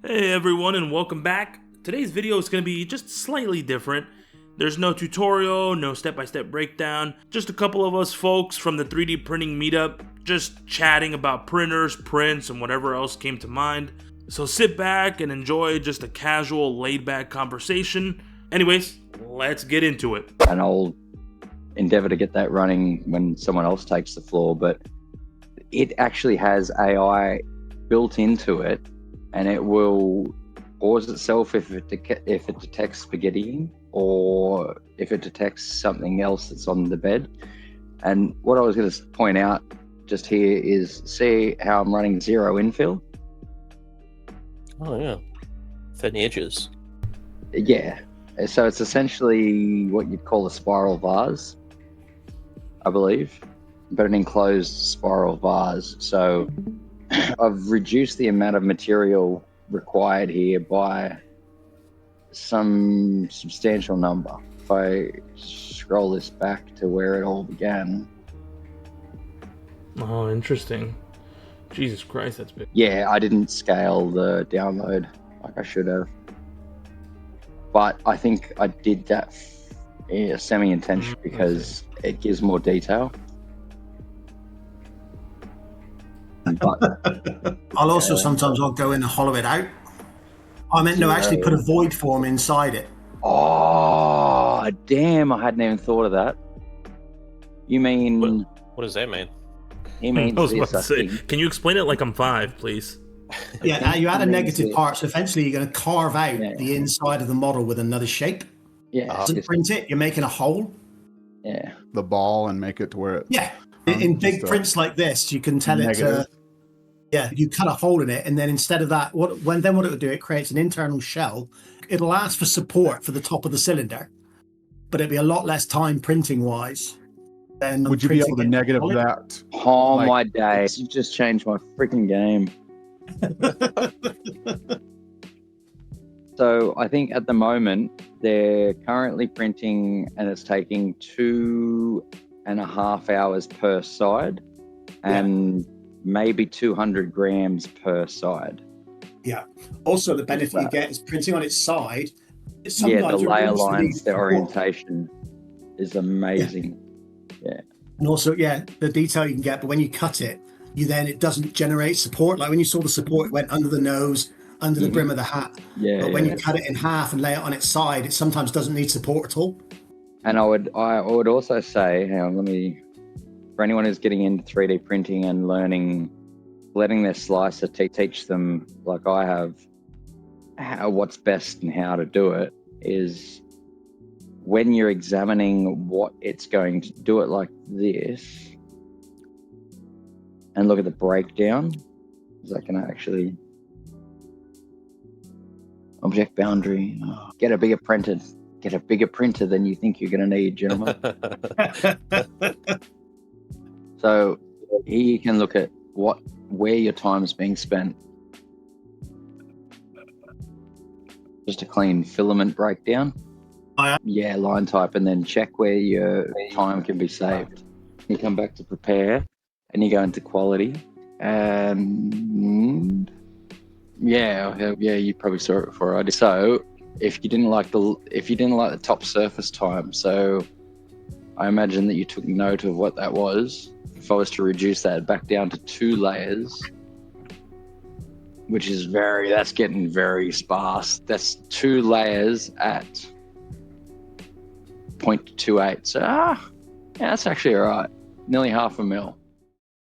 Hey everyone, and welcome back. Today's video is going to be just slightly different. There's no tutorial, no step-by-step breakdown, just a couple of us folks from the 3D printing meetup just chatting about printers, prints, and whatever else came to mind. So sit back and enjoy just a casual, laid-back conversation. Anyways, let's get into it. And I'll endeavor to get that running when someone else takes the floor, but it actually has AI built into it, and it will pause itself if it detects spaghetti or if it detects something else that's on the bed. And what I was going to point out just here is, see how I'm running zero infill? Oh yeah, thin edges. Yeah, so it's essentially what you'd call a spiral vase, I believe, but an enclosed spiral vase. So I've reduced the amount of material required here by some substantial number. If I scroll this back to where it all began. Oh, interesting. Jesus Christ, that's big. Yeah, I didn't scale the download like I should have. But I think I did that semi-intention because it gives more detail. But I'll also sometimes I'll go in and hollow it out. I meant to actually put a void form inside it. Oh, damn, I hadn't even thought of that. You mean... What does that mean? He means I was about to this, say, can you explain it like I'm 5, please? Yeah, you add a negative part, so eventually you're going to carve out the inside of the model with another shape. Yeah. To print it, you're making a hole. Yeah. The ball and make it to where it... Yeah. In big prints like this, you can tell it to... Yeah, you cut a hole in it, and then instead of that, what it will do, it creates an internal shell. It'll ask for support for the top of the cylinder, but it'll be a lot less time printing-wise. Would you be able to negative that? Oh, my days. You've just changed my freaking game. So I think at the moment, they're currently printing, and it's taking 2.5 hours per side, and maybe 200 grams per side. Yeah. Also, the benefit you get is printing on its side. Yeah, the layer lines, the orientation is amazing. Yeah. And also, the detail you can get, but when you cut it, it doesn't generate support. Like when you saw the support, it went under the nose, under the brim of the hat. Yeah. But when you cut it in half and lay it on its side, it sometimes doesn't need support at all. And I would also say, hang on, for anyone who's getting into 3D printing and letting their slicer teach them, like I have, what's best and how to do it, is when you're examining what it's going to do it like this, and look at the breakdown, is that going to actually... Object boundary, get a bigger printer than you think you're going to need, gentlemen. So here you can look at where your time is being spent. Just a clean filament breakdown. Yeah, line type, and then check where your time can be saved. You come back to prepare, and you go into quality, and you probably saw it before I did. So if you didn't like the top surface time, so I imagine that you took note of what that was. If I was to reduce that back down to 2 layers, which is that's getting very sparse. That's 2 layers at 0.28. So that's actually all right. Nearly half a mil.